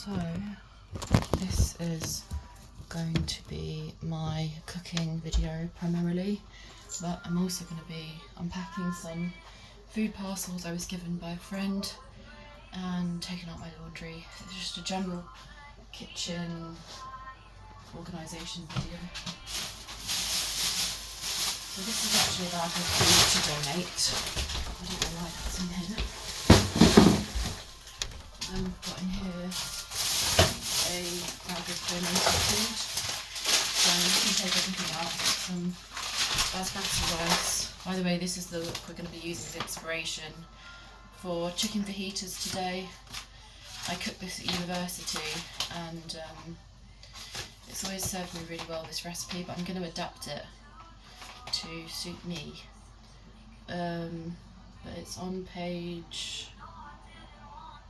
So this is going to be my cooking video primarily, but I'm also going to be unpacking some food parcels I was given by a friend and taking out my laundry. It's just a general kitchen organisation video. So this is actually a bag of food to donate. I don't know why that's in here. Then we've got in here a bag of donated food. So you can take everything out. Some basmati rice. By the way, this is the look we're going to be using as inspiration for chicken fajitas today. I cooked this at university and it's always served me really well, this recipe, but I'm going to adapt it to suit me. But it's on page...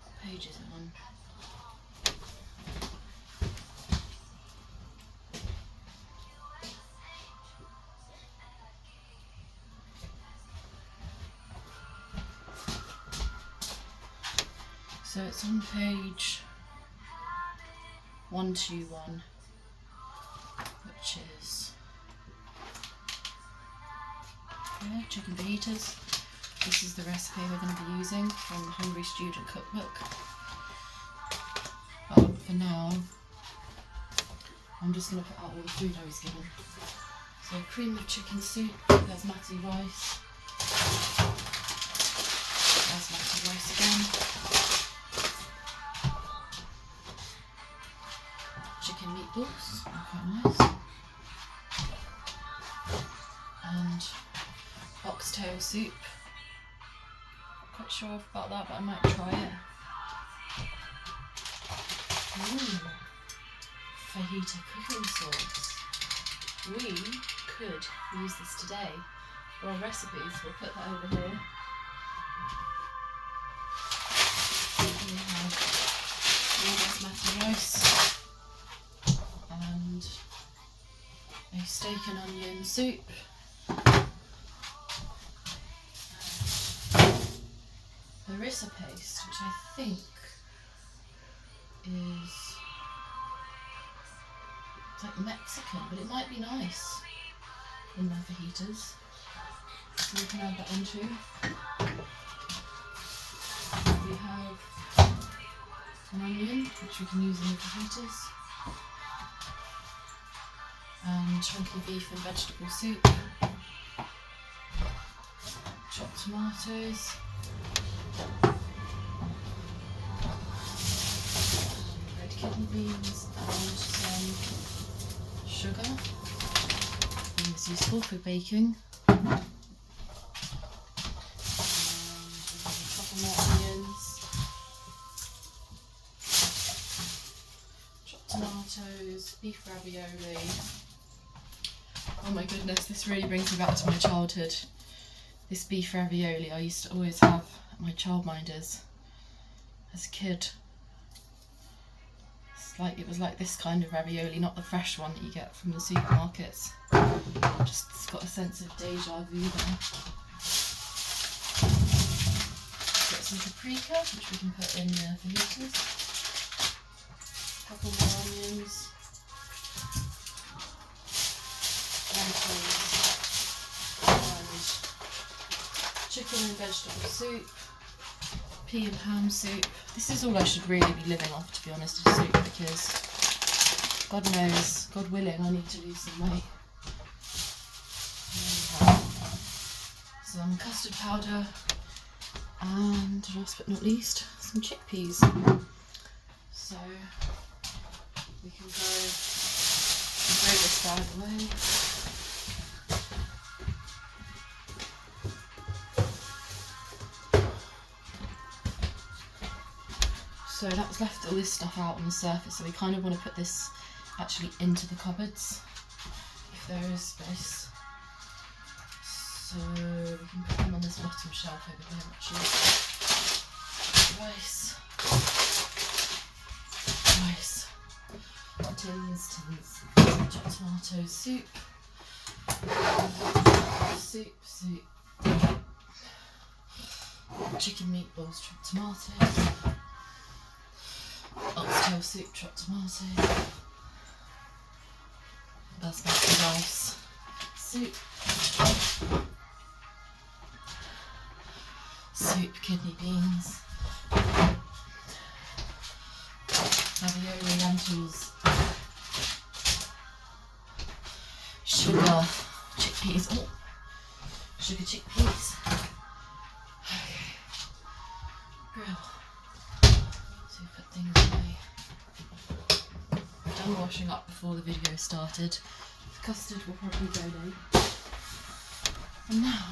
what page is it on? So it's on page 121, which is chicken fajitas. This is the recipe we're going to be using from the Hungry Student Cookbook. But for now, I'm just going to put out all the food I was given. So cream of chicken soup, basmati rice, basmati rice again. Chicken meatballs, they're quite nice, and oxtail soup. Not quite sure about that, but I might try it. Ooh, fajita cooking sauce. We could use this today for our recipes. We'll put that over here. We have more basmati rice and a steak and onion soup. Harissa paste, which I think is like Mexican, but it might be nice in my fajitas. So we can add that in too. We have an onion, which we can use in the fajitas. And chunky beef and vegetable soup, chopped tomatoes, red kidney beans and some sugar. And it's useful for baking. And we have a couple more onions, chopped tomatoes, beef ravioli. Oh my goodness, this really brings me back to my childhood. This beef ravioli I used to always have at my childminders as a kid. It was like this kind of ravioli, not the fresh one that you get from the supermarkets. Just got a sense of deja vu there. Got some paprika, which we can put in the fajitas. A couple more onions. Lentils and chicken and vegetable soup, pea and ham soup. This is all I should really be living off, to be honest, is soup, because God knows, God willing, I need to lose some weight. Some custard powder, and last but not least, some chickpeas. So we can throw this bag away. So that's left all this stuff out on the surface, so we kind of want to put this actually into the cupboards, if there is space. So we can put them on this bottom shelf over here, actually. Rice. Tins. Chopped tomatoes, soup. Chicken meatballs, chopped tomatoes. kale soup, chopped tomatoes, basmati rice, soup, kidney beans, ravioli, lentils, sugar, chickpeas. Oh, sugar chickpeas. Okay. Grill. So put things away. Done washing up before the video started. The custard will probably go now. And now,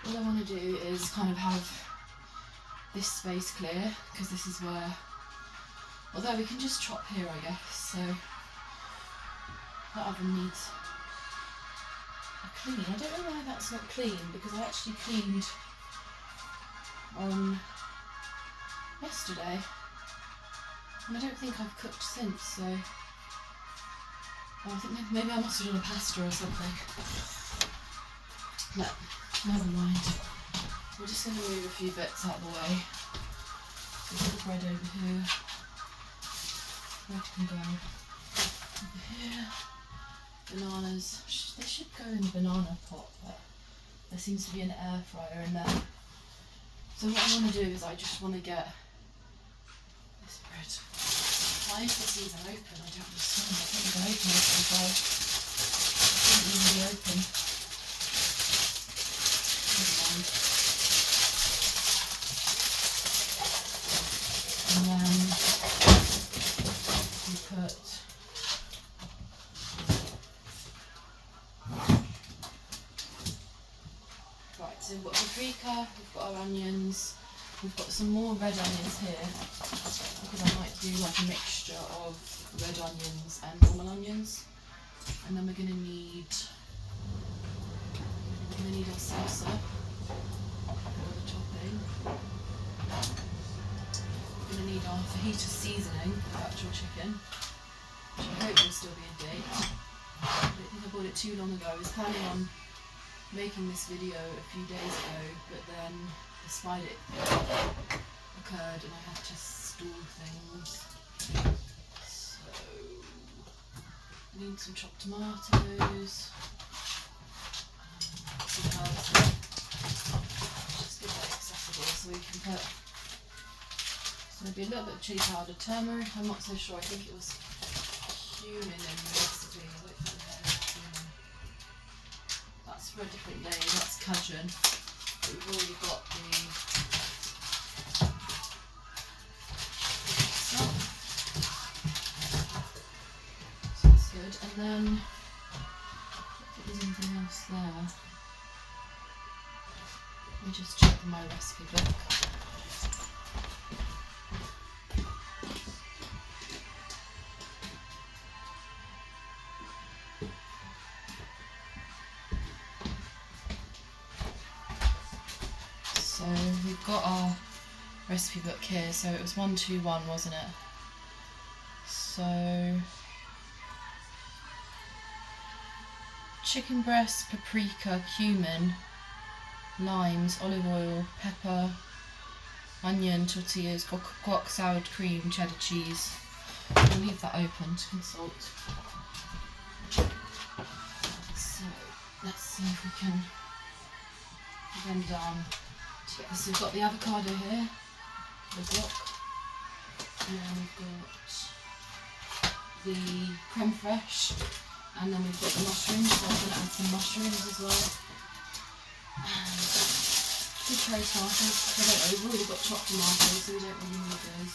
all I want to do is kind of have this space clear, because this is where, although we can just chop here I guess, so that oven needs a clean. I don't know why that's not clean, because I actually cleaned on yesterday, and I don't think I've cooked since, so I think maybe I must have done a pasta or something. No, never mind. We're just going to move a few bits out of the way. There's the bread over here. Bread can go over here. Bananas. They should go in the banana pot, but there seems to be an air fryer in there. So what I want to do is I just want to get this bread. Why is this even open? I don't understand. I think they're open this as well. It shouldn't even be open. Never mind. And then we put right, so we've got paprika, we've got our onions, we've got some more red onions here, because I might do like a mixture of red onions and normal onions. And then we're going to need our salsa for the topping. We're going to need our fajita seasoning for the actual chicken, which I hope will still be in date. I don't think I bought it too long ago. I was planning on making this video a few days ago, but then the spider occurred and I had to store things. So I need some chopped tomatoes, some herbs, just get that accessible so we can put, so maybe a little bit of chili powder, turmeric, I'm not so sure, I think it was cumin in the recipe, I don't think I had cumin. That's for a different day, that's Cajun, but we've already got the stuff. So that's good, and then if there's anything else there, let me just check my recipe book. So we've got our recipe book here, so it was 121, wasn't it? So chicken breast, paprika, cumin, limes, olive oil, pepper, onion, tortillas, guac, sour cream, cheddar cheese. I'll leave that open to consult. So let's see if we can bend down to get this. So we've got the avocado here, the guac, and then we've got the creme fraiche, and then we've got the mushrooms, so I'm going to add some mushrooms as well. And two cherry tomatoes. We've already got chopped tomatoes, so we don't really need those.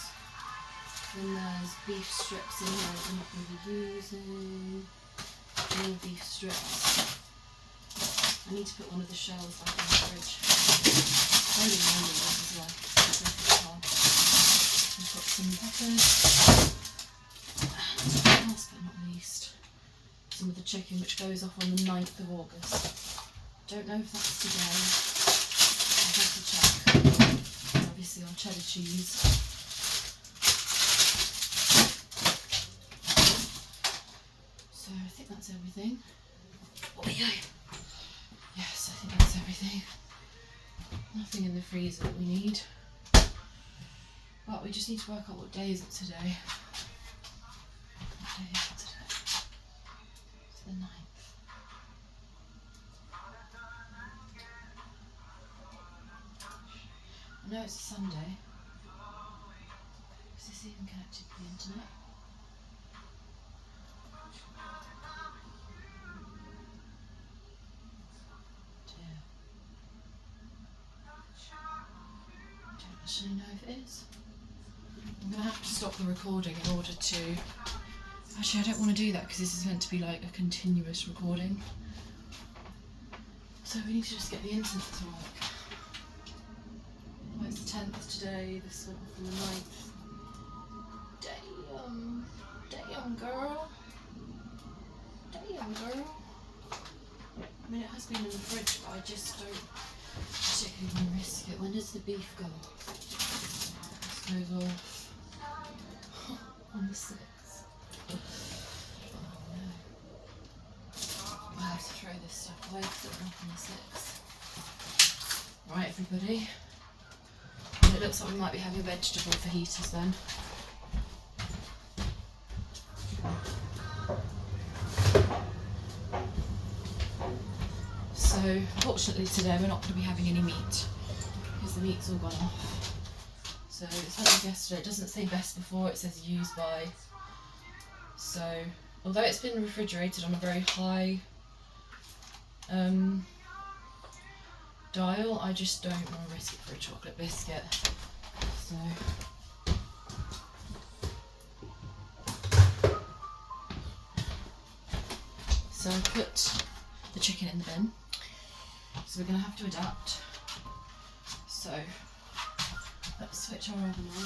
Then there's beef strips in here that we're not going to be using. More beef strips. I need to put one of the shells back in the fridge. Holy moly, this is like hard. We've got some peppers. And last but not least, some of the chicken, which goes off on the 9th of August. Don't know if that's today. I'll have to check. It's obviously on cheddar cheese. So I think that's everything. Oh yeah. Yes, I think that's everything. Nothing in the freezer that we need. But we just need to work out what day is it today. What day is it today? It's the 9th. I know it's a Sunday. Is this even connected to the internet? Dear. I don't actually know if it is. I'm going to have to stop the recording in order to... Actually, I don't want to do that because this is meant to be like a continuous recording. So we need to just get the internet to work. Oh, it's the 10th today, this went off on the 9th. Damn girl. Damn girl. I mean, it has been in the fridge, but I just don't particularly want to risk it. When does the beef go off? This goes off on the 6th. Oh no. I have to throw this stuff away because it went off on the 6th. Right, everybody. And it looks like we might be having vegetable fajitas then. So, fortunately today we're not going to be having any meat because the meat's all gone off. So, it's like yesterday, it doesn't say best before, it says used by. So, although it's been refrigerated on a very high dial, I just don't want to risk it for a chocolate biscuit. So I put the chicken in the bin. So we're going to have to adapt. So let's switch our oven on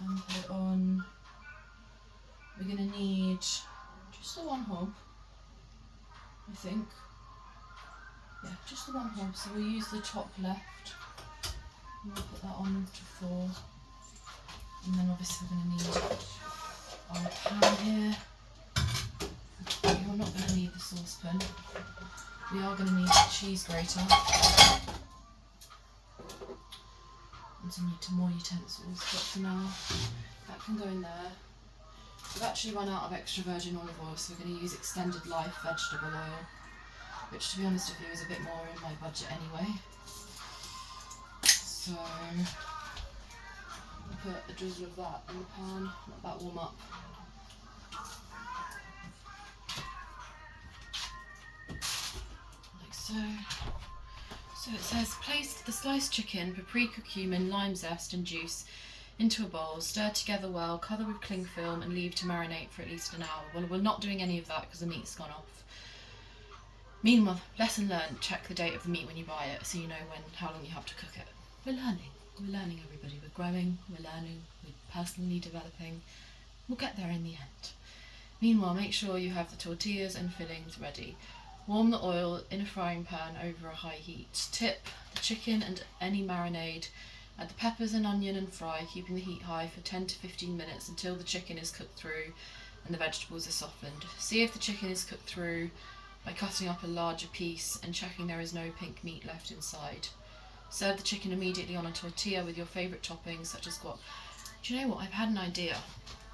and put it on. We're going to need just the one hob, I think. Yeah, just the one hob. So we'll use the top left. And we'll put that on to 4. And then obviously we're going to need our pan here. You're not going to need the saucepan. We are going to need a cheese grater and some more utensils, but for now that can go in there. We've actually run out of extra virgin olive oil, so we're going to use extended life vegetable oil, which to be honest with you is a bit more in my budget anyway. So I'll put a drizzle of that in the pan, let that warm up. So it says place the sliced chicken, paprika, cumin, lime zest and juice into a bowl, stir together well, cover with cling film and leave to marinate for at least an hour. Well, we're not doing any of that because the meat's gone off. Meanwhile, lesson learned, check the date of the meat when you buy it so you know how long you have to cook it. We're learning everybody, we're growing, we're learning, we're personally developing. We'll get there in the end. Meanwhile, make sure you have the tortillas and fillings ready. Warm the oil in a frying pan over a high heat. Tip the chicken and any marinade. Add the peppers and onion and fry, keeping the heat high for 10 to 15 minutes until the chicken is cooked through and the vegetables are softened. See if the chicken is cooked through by cutting up a larger piece and checking there is no pink meat left inside. Serve the chicken immediately on a tortilla with your favourite toppings such as guac. Do you know what? I've had an idea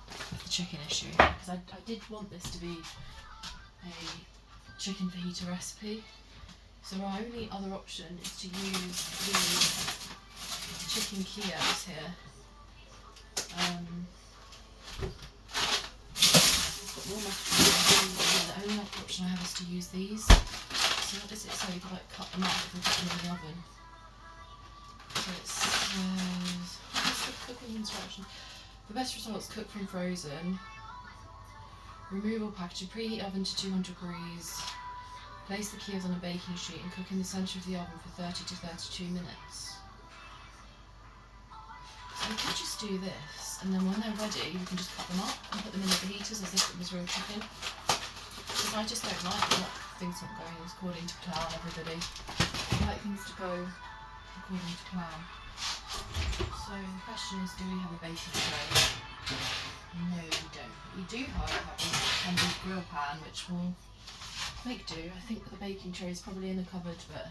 of the chicken issue because I did want this to be a chicken fajita recipe. So our only other option is to use the chicken Kievs here. I've got more mushrooms. The only other option I have is to use these. So what does it say? You can like cut them up and put them in the oven. So it says, what's the cooking instruction? For best results, cook from frozen. Remove all packaging. Preheat oven to 200 degrees. Place the Kievs on a baking sheet and cook in the centre of the oven for 30 to 32 minutes. So we could just do this, and then when they're ready, you can just cut them up and put them in the fajitas as if it was real chicken. Because I just don't like what things not going according to plan, everybody. I like things to go according to plan. So the question is, do we have a baking tray? No, we don't. We do, however, have a handy grill pan, which will make do. I think the baking tray is probably in the cupboard, but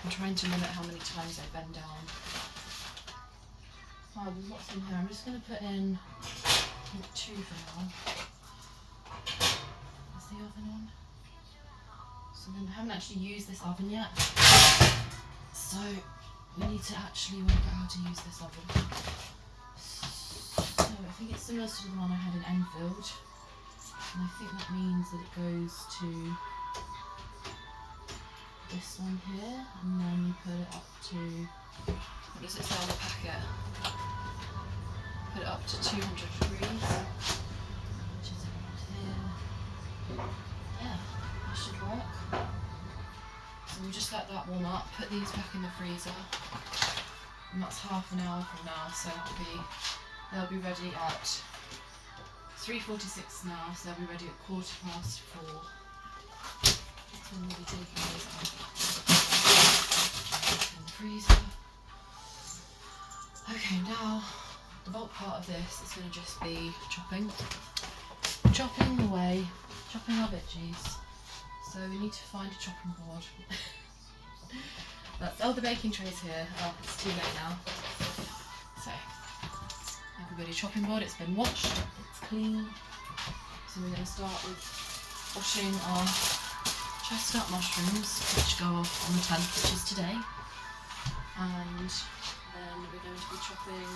I'm trying to limit how many times I bend down. Oh, there's lots in here. I'm just going to put in 2 for now. Is the oven on? So then I haven't actually used this oven yet. So we need to actually work out how to use this oven. So I think it's similar to the one I had in Enfield. And I think that means that it goes to this one here, and then you put it up to, what does it say on the packet? Put it up to 200 degrees, which is around here. Yeah, that should work. So we'll just let that warm up, put these back in the freezer, and that's half an hour from now, so they'll be ready at 3:46 now, so they'll be ready at 4:15. So we'll be taking those out in the freezer. Okay, now the bulk part of this is going to just be chopping away, chopping our veggies. So we need to find a chopping board. The baking tray's here. Oh, it's too late now. So, everybody, chopping board, it's been washed, it's clean. So we're going to start with washing our chestnut mushrooms, which go off on the 10th, which is today. And then we're going to be chopping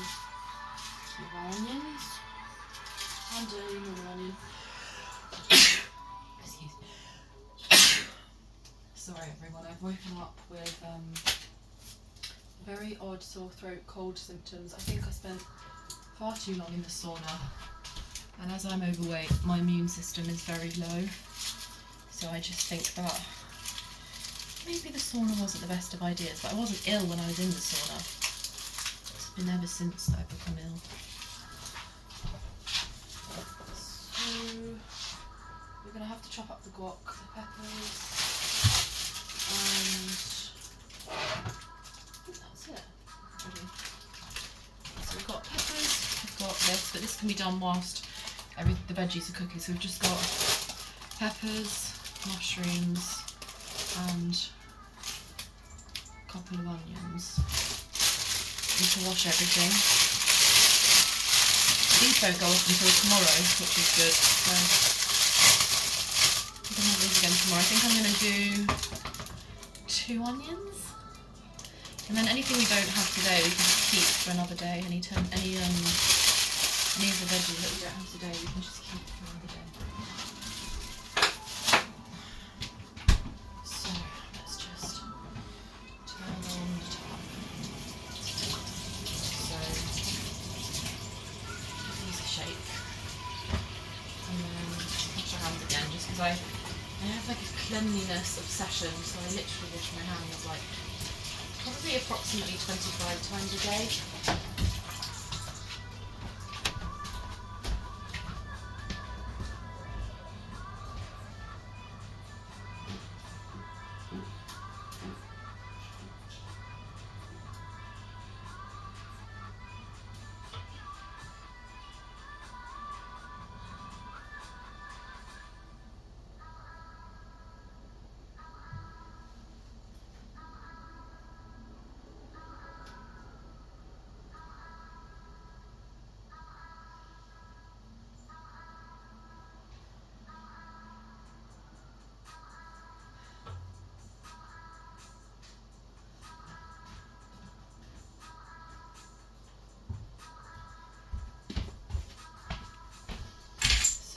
some of our onions, and a normal onion. Excuse me. Sorry everyone, I've woken up with very odd sore throat, cold symptoms. I think I spent far too long in the sauna, and as I'm overweight, my immune system is very low. So I just think that maybe the sauna wasn't the best of ideas, but I wasn't ill when I was in the sauna. It's been ever since that I've become ill. So we're going to have to chop up the guac, the peppers, and I think that's it. Ready. So we've got peppers, we've got this, but this can be done whilst the veggies are cooking. So we've just got peppers, mushrooms, and a couple of onions. Need to wash everything. These don't go off until tomorrow, which is good. So I'm going to have these again tomorrow. I think I'm going to do 2 onions. And then anything we don't have today, we can just keep for another day. Any of the veggies that we don't have today, we can just keep for another day. So let's just turn on the top. So give these a shake, and then wash our hands again, just because I have like a cleanliness obsession. So I literally wash my hands like probably approximately 25 times a day.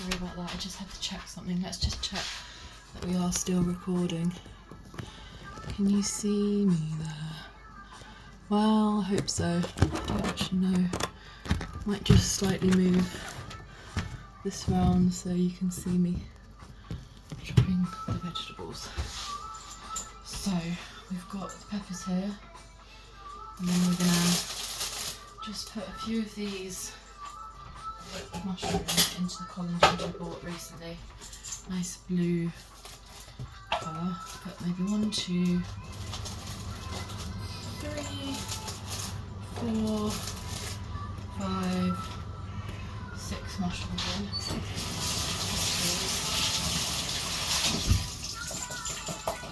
Sorry about that, I just had to check something. Let's just check that we are still recording. Can you see me there? Well, I hope so. I don't actually know. Might just slightly move this round so you can see me chopping the vegetables. So we've got the peppers here, and then we're gonna just put a few of these mushrooms into the collagen I bought recently. Nice blue colour. Put maybe 1, 2, 3, 4, 5, 6 mushrooms in.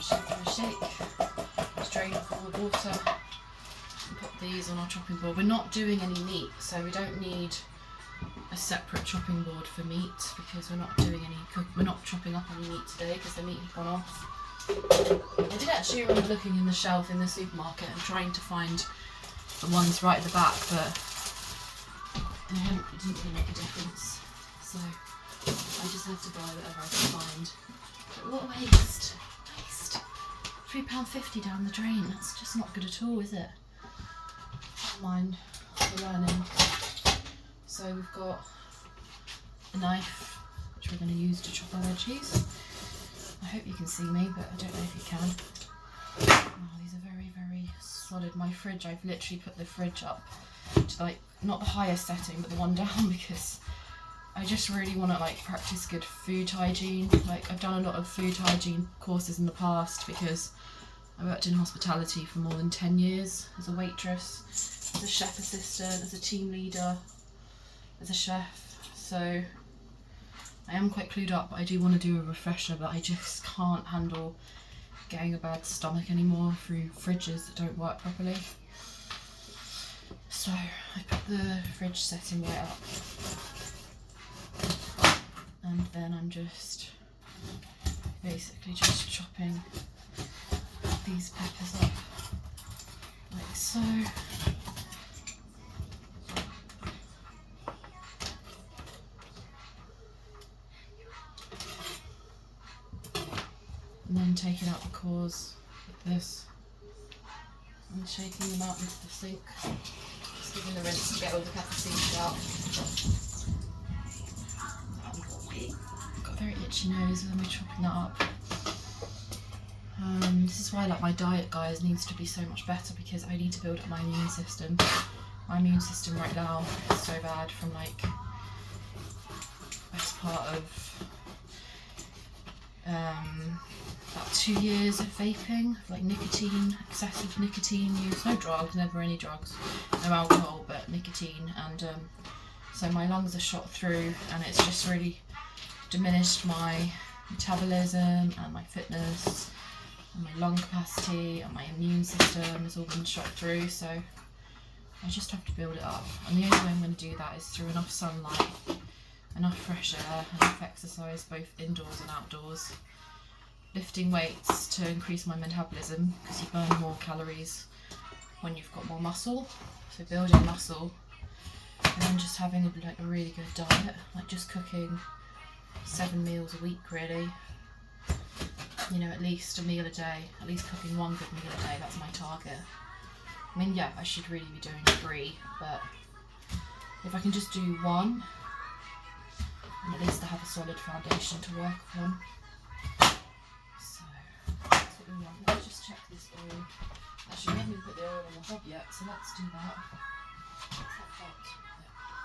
Shake for a shake. Strain for the water. And put these on our chopping board. We're not doing any meat, so we don't need a separate chopping board for meat because we're not doing any we're not chopping up any meat today because the meat had gone off. I did actually remember looking in the shelf in the supermarket and trying to find the ones right at the back, but it didn't really make a difference. So I just have to buy whatever I can find. But what a waste! Waste! £3.50 down the drain. That's just not good at all, is it? Never mind. We're learning. So we've got a knife which we're going to use to chop our veggies. I hope you can see me, but I don't know if you can. Oh, these are very, very solid. My fridge, I've literally put the fridge up to like, not the highest setting, but the one down because I just really want to like practice good food hygiene. Like I've done a lot of food hygiene courses in the past because I worked in hospitality for more than 10 years as a waitress, as a chef assistant, as a team leader, as a chef. So I am quite clued up, but I do want to do a refresher, but I just can't handle getting a bad stomach anymore through fridges that don't work properly. So I put the fridge setting right up, and then I'm just basically just chopping these peppers up like so. And then taking out the cores like this and shaking them out into the sink. Just giving the rinse to get all the pepper seeds out. I've got a very itchy nose when we're chopping that up. This is why like my diet, guys, needs to be so much better because I need to build up my immune system. My immune system right now is so bad from like best part of about 2 years of vaping, like nicotine, excessive nicotine use, no drugs, never any drugs, no alcohol, but nicotine, and so my lungs are shot through and it's just really diminished my metabolism and my fitness and my lung capacity and my immune system has all been shot through, so I just have to build it up, and the only way I'm going to do that is through enough sunlight, enough fresh air, enough exercise both indoors and outdoors, lifting weights to increase my metabolism because you burn more calories when you've got more muscle, so building muscle, and then just having a really good diet, like just cooking 7 meals a week really, you know, at least a meal a day, at least cooking 1 good meal a day, that's my target. I mean, yeah, I should really be doing 3, but if I can just do 1, and at least I have a solid foundation to work on. So that's what we want. Let's just check this oil. Actually, we haven't even put the oil on the hob yet, so let's do that. Is that hot?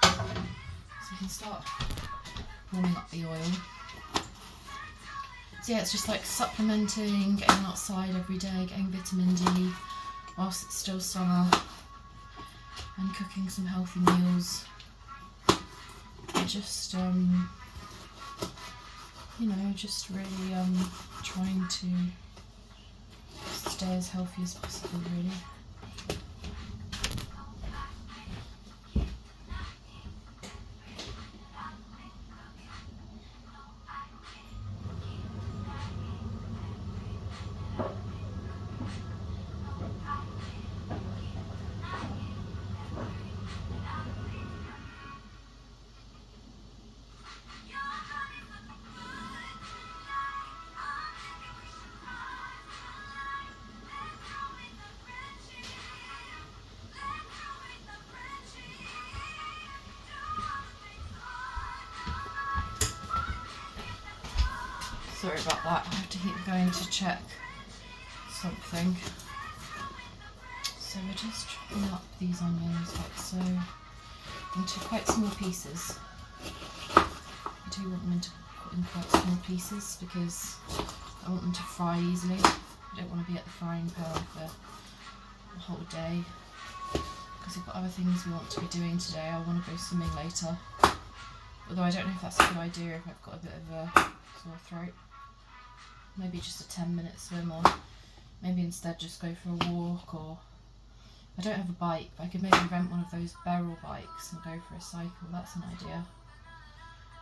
Yeah. So we can start warming up the oil. So yeah, it's just like supplementing, getting outside every day, getting vitamin D whilst it's still summer, and cooking some healthy meals. And just you know, just really trying to stay as healthy as possible really. Sorry about that, I have to keep going to check something. So we're just chopping up these onions like so, into quite small pieces. I do want them to put in quite small pieces because I want them to fry easily. I don't want to be at the frying pan for the whole day because we've got other things we want to be doing today. I want to go swimming later, although I don't know if that's a good idea if I've got a bit of a sore throat. Maybe just a 10-minute swim, or maybe instead just go for a walk or I don't have a bike, but I could maybe rent one of those Beryl bikes and go for a cycle. That's an idea.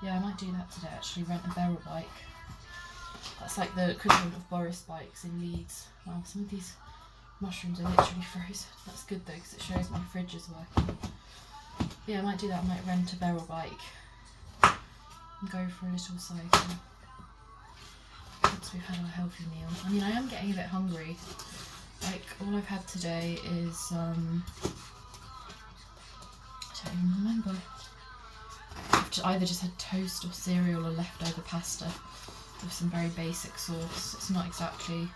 Yeah, I might do that today actually, rent a Beryl bike. That's like the equivalent of Boris bikes in Leeds. Wow, some of these mushrooms are literally frozen. That's good though, because it shows my fridge is working. But yeah, I might do that. I might rent a Beryl bike and go for a little cycle once we've had our healthy meal. I mean, I am getting a bit hungry. Like, all I've had today is, I don't even remember. I've either just had toast or cereal or leftover pasta with some very basic sauce. It's not exactly,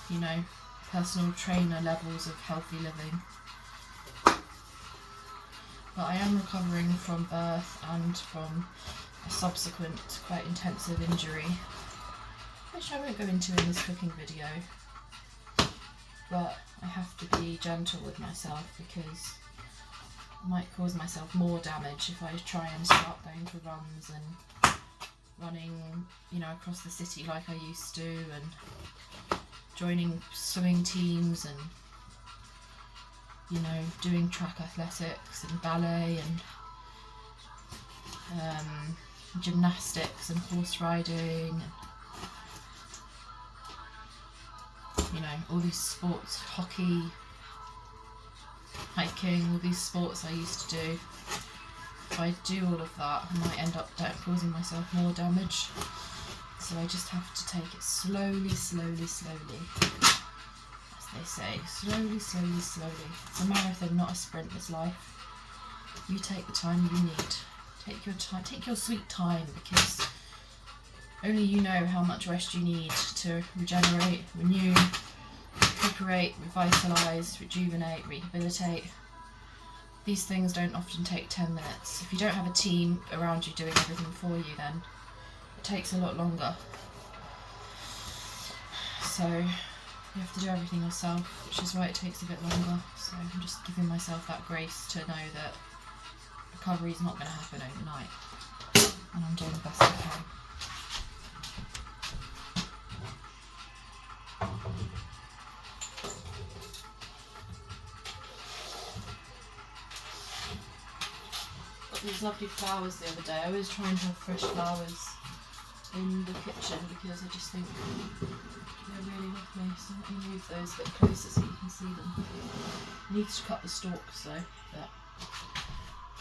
you know, personal trainer levels of healthy living. But I am recovering from birth and from a subsequent quite intensive injury, which I won't go into in this cooking video. But I have to be gentle with myself because I might cause myself more damage if I try and start going for runs and running, you know, across the city like I used to, and joining swimming teams and, you know, doing track athletics and ballet and gymnastics and horse riding and, you know, all these sports, hockey, hiking, all these sports I used to do. If I do all of that, I might end up causing myself more damage. So I just have to take it slowly, slowly, slowly. As they say, slowly, slowly, slowly. It's a marathon, not a sprint, this life. You take the time you need. Take your time, take your sweet time, because only you know how much rest you need to regenerate, renew, recuperate, revitalise, rejuvenate, rehabilitate. These things don't often take 10 minutes. If you don't have a team around you doing everything for you, then it takes a lot longer. So you have to do everything yourself, which is why it takes a bit longer. So I'm just giving myself that grace to know that recovery is not going to happen overnight, and I'm doing the best I can. Got these lovely flowers the other day. I always try and have fresh flowers in the kitchen because I just think they're really lovely. So let me move those a bit closer so you can see them. I need to cut the stalks though. But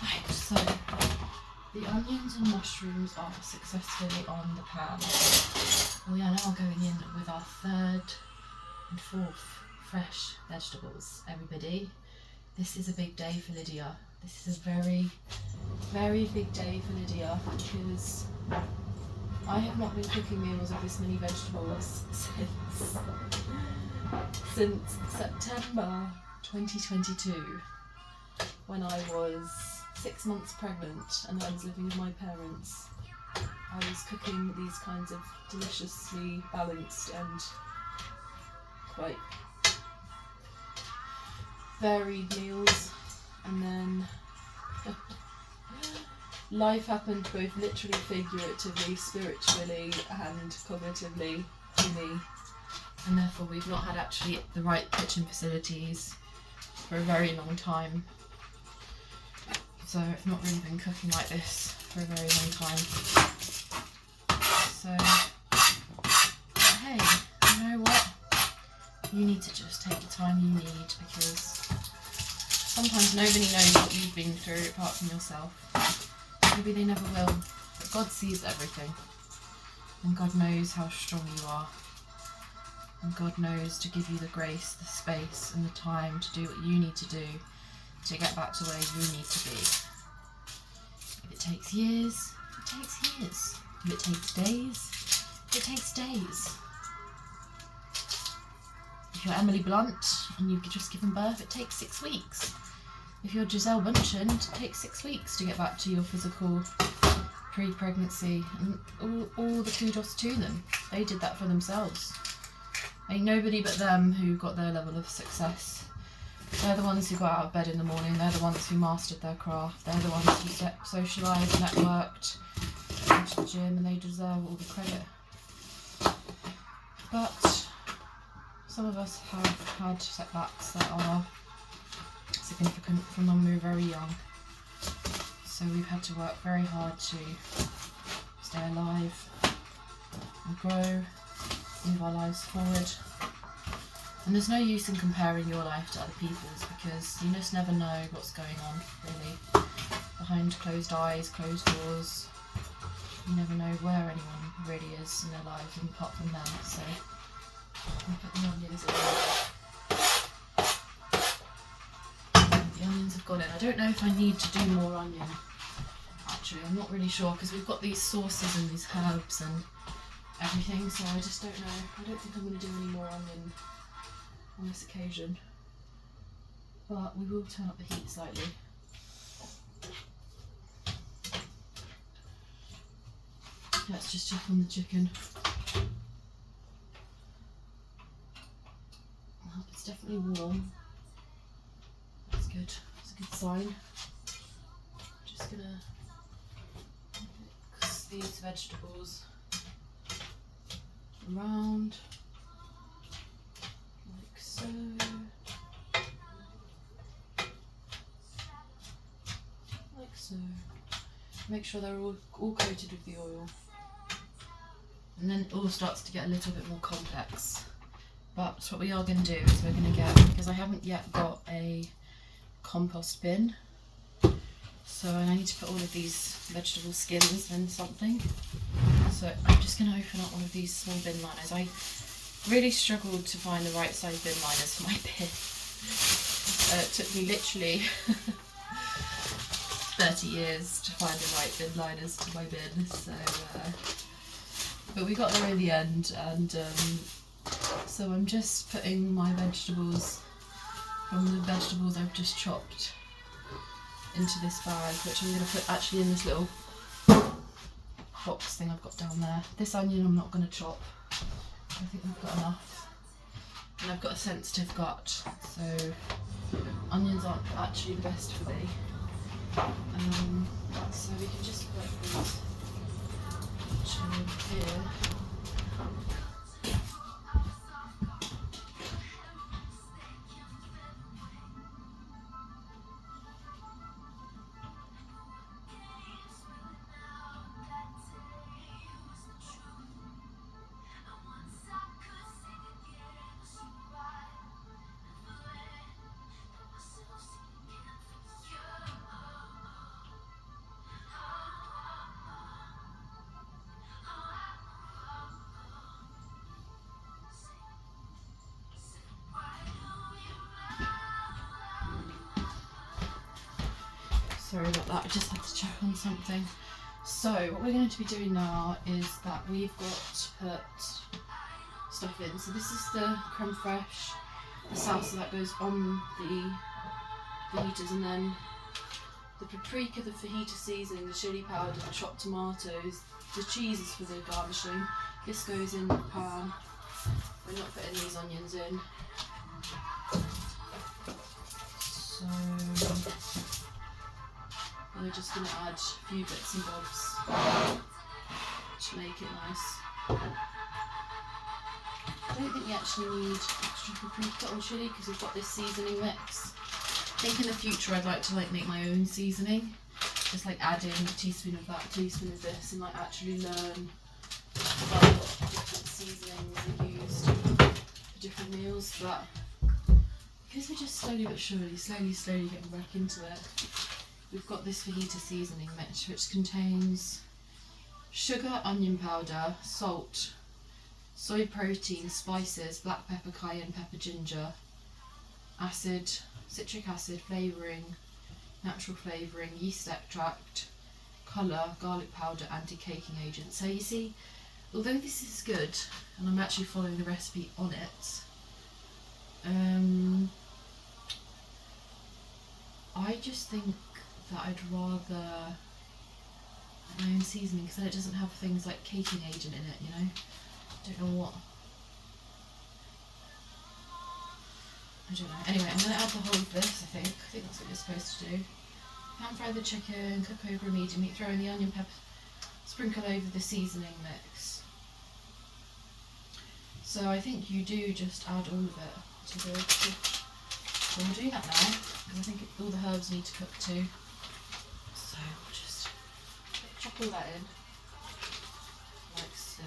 right, so the onions and mushrooms are successfully on the pan. We are now going in with our third and fourth fresh vegetables, everybody. This is a big day for Lydia. This is a very, very big day for Lydia because I have not been cooking meals of this many vegetables since September 2022, when I was 6 months pregnant and I was living with my parents. I was cooking these kinds of deliciously balanced and quite varied meals, and then life happened both literally, figuratively, spiritually and cognitively to me, and therefore we've not had actually the right kitchen facilities for a very long time. So I've not really been cooking like this for a very long time. So, hey, you know what? You need to just take the time you need, because sometimes nobody knows what you've been through apart from yourself. Maybe they never will, but God sees everything. And God knows how strong you are. And God knows to give you the grace, the space and the time to do what you need to do to get back to where you need to be. If it takes years, it takes years. If it takes days, it takes days. If you're Emily Blunt and you've just given birth, it takes 6 weeks. If you're Giselle Bundchen, it takes 6 weeks to get back to your physical pre-pregnancy, and all the kudos to them. They did that for themselves. Ain't nobody but them who got their level of success. They're the ones who got out of bed in the morning, they're the ones who mastered their craft, they're the ones who socialised, networked, went to the gym, and they deserve all the credit. But some of us have had setbacks that are significant from when we were very young. So we've had to work very hard to stay alive and grow, move our lives forward. And there's no use in comparing your life to other people's, because you just never know what's going on, really. Behind closed eyes, closed doors, you never know where anyone really is in their lives apart from them. So I'll put the onions in. The onions have gone in. I don't know if I need to do more onion. Actually, I'm not really sure, because we've got these sauces and these herbs and everything, so I just don't know. I don't think I'm going to do any more onion on this occasion, but we will turn up the heat slightly. Let's just check on the chicken. Well, it's definitely warm. That's good. That's a good sign. Just gonna mix these vegetables around like so. Like so. Make sure they're all coated with the oil. And then it all starts to get a little bit more complex. But what we are going to do is we're going to get, because I haven't yet got a compost bin, so I need to put all of these vegetable skins in something. So I'm just going to open up one of these small bin liners. I really struggled to find the right size bin liners for my bin. It took me literally 30 years to find the right bin liners for my bin. So, but we got there in the end, and so I'm just putting my vegetables from the vegetables I've just chopped into this bag, which I'm going to put actually in this little box thing I've got down there. This onion I'm not going to chop. I think I've got enough. And I've got a sensitive gut, so onions aren't actually the best for me. So we can just put these actually here. Sorry about that, I just had to check on something. So what we're going to be doing now is that we've got to put stuff in. So this is the creme fraiche, the salsa that goes on the fajitas, and then the paprika, the fajita seasoning, the chili powder, the chopped tomatoes, the cheese is for the garnishing. This goes in the pan. We're not putting these onions in. So we're just going to add a few bits and bobs to make it nice. I don't think we actually need extra paprika or chilli because we've got this seasoning mix. I think in the future I'd like to make my own seasoning, just add in a teaspoon of that, a teaspoon of this, and actually learn about what different seasonings are used for different meals. But because we're just slowly but surely, slowly getting back into it, we've got this fajita seasoning mix, which contains sugar, onion powder, salt, soy protein, spices, black pepper, cayenne pepper, ginger, acid, citric acid, flavouring, natural flavouring, yeast extract, colour, garlic powder, anti-caking agent. So you see, although this is good, and I'm actually following the recipe on it, I just think that I'd rather my own seasoning, because then it doesn't have things like caking agent in it, you know? Don't know what. I don't know. Anyway, I'm going to add the whole of this, I think. I think that's what you're supposed to do. Pan fry the chicken, cook over medium heat, throw in the onion, pepper, sprinkle over the seasoning mix. So I think you do just add all of it to the dish. So we'll do that now, because I think all the herbs need to cook too. So we'll just chop all that in, like so.